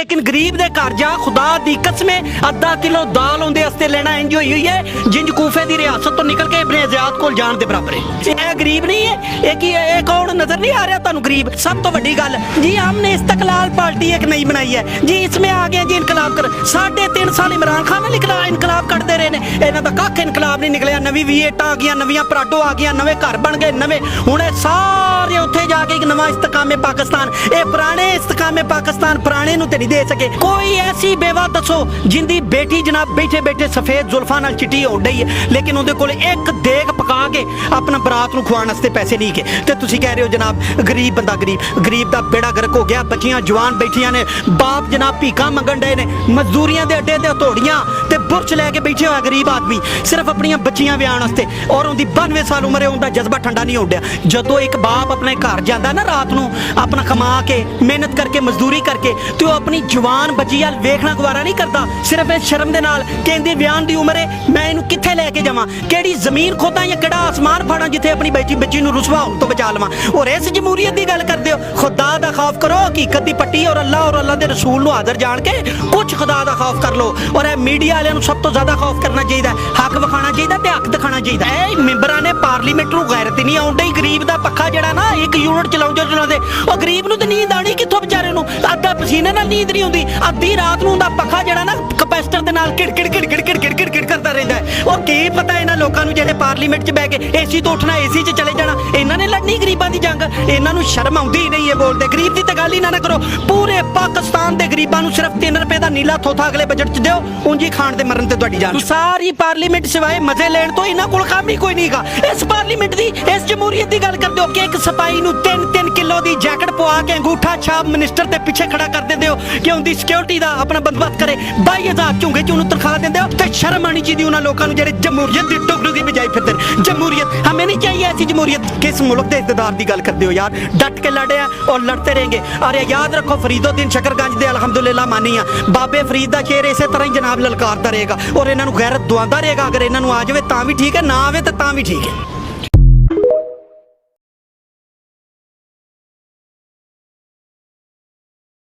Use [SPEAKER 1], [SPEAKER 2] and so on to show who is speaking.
[SPEAKER 1] लेकिन गरीब दे घर जा खुदा दी कसमे अद्धा किलो दाल उनदे वास्ते लेना इंज होई हुई है जिंज कूफे दी रियासत तो निकल के इब्ने ज़ियाद कोल जान दे बराबर है। ये गरीब नहीं है, ये कौन नजर नहीं आ रहा तुहानू गरीब? सब तो वड्डी गल जी हमने इस्तकलाल पार्टी एक नई बनाई है जी, इसमें आ गए जी इनकलाब कर। 3.5 साल इमरान खान ने इनकलाब करते रहे ने, इन्हां दा कख इनकलाब नहीं निकलिया। नवी V8 आ गई, नवीं पराडो आ गई, नवे घर बन गए, नवे हुणे सारे उत्थे जाके एक नवा इस्तकामे पाकिस्तान। ये पुराने इस्तकामे पाकिस्तान पुराने नूं ते नहीं दे सके। कोई ऐसी बेवा दसो जिंदी बेटी जनाब बैठे बैठे सफेद जुल्फां नाल चिट्टी हो रही है लेकिन उहदे कोल एक देग पका के अपना बरात नूं खुआउण वास्ते पैसे नहीं के, ते तुसीं कह रहे हो जनाब गरीब बंदा गरीब दा बेड़ा गर्क हो गया। बच्चियां जवान बैठियां ने, बाप जनाब भीखां मंगण डे ने, मजदूरियां दे अड्डे ते हथौड़ियां ते बुरश लैके बैठे होया गरीब आदमी सिर्फ अपनियां बच्चियां विआहण वास्ते, और उहदी 92 साल उम्र है, उहदा जज्बा ठंडा नहीं होंदा। जदों एक बाप अपने घर जांदा ना रात नूं अपना कमा के मेहनत करके मजदूरी करके, तो अपनी जवान बच्ची अल वेखना गवारा नहीं करता, सिर्फ इस शर्म दे नाल कहंदे विआहण दी उम्र है मैं इहनूं कित्थे लैके जावां, किहड़ी जमीन खोदां या किहड़ा आसमान फाड़ां जिथे अपनी बच्ची नूं रुसवा होण तो बचा लवां। और इस जमहूरीयत दी गल करदे हो, खुदा दा खौफ करो, हकीकत दी पट्टी और अल्लाह दे रसूल नूं हाज़र जान के कुछ खुदा दा खौफ कर लो। और ए मीडिया वालियां नूं सब तो ज्यादा खौफ करना चाहिए, हक विखाना चाहिए ते हक दिखाना चाहिए। मैंबरां ने पार्लीमेंट नूं गैरत नहीं आउंदी, गरीब दा पक्खा जिहड़ा ना 1 यूनिट चलाउंदे और गरीब नूं ते नींद आनी कित्थों बेचारे नूं, अद्धा पसीने नाल नींद नहीं आउंदी, अद्धी रात नूं दा पक्खा जिहड़ा ना कैपेसिटर दे नाल किड़ करदा रहिंदा है। और की पता इन्हां लोकां नूं जिहड़े पार्लीमेंट च बैठ के एसी तो उठना एसी च चले जाना, इन्हां ने लड़नी गरीबां दी जंग, इन्हां नूं शर्म आउंदी ही नहीं है बोलदे। गरीब दी ते गल ही ना करो, पूरे पाकिस्तान दे गरीबां नूं सिर्फ 3 रुपए दा नीला थोथा अगले बजट च दिओ, उंजी खाण ते मरन ते तुहाडी जान। सारी पार्लीमेंट सिवाए मजे लेण तो इन्हां कोल काम ही कोई नहीं गा। इस पार्लीमेंट दी इस जमहूरीयत दी गल करदे हो कि एक सिपाही नूं 3-3 किलो दी जैकेट पवा के अंगूठा छाप मिनिस्टर ते पिछे खड़ा कर देंदे हो कि उनदी सिक्योरिटी दा अपना बंदोबस्त करे, 22,000 झुंगे च उन्होंने तनख्वाह देंदे हो। ते शर्म आनी चाहिए उन्हां लोकां नूं जिहड़े जमहूरीयत दी टुकड़ी बजाई फिरदे ने। जमहूरीयत हमें नहीं चाहिए ऐसी जमहूरीयत। किस मुल्क के इक़्तिदार की गल करते हो यार, डट के लड़े और लड़ते रहेंगे। अरे याद रखो फरीदुद्दीन शकरगंज दे अल्हम्दुलिल्लाह मानी आ, बाबे फरीद दा शेर इसे तरह ही जनाब ललकारदा रहेगा और इन्हां नूं गैरत दुआंदा रहेगा। अगर इन्हां नूं आ जावे तां भी ठीक है, ना आवे तां भी ठीक है।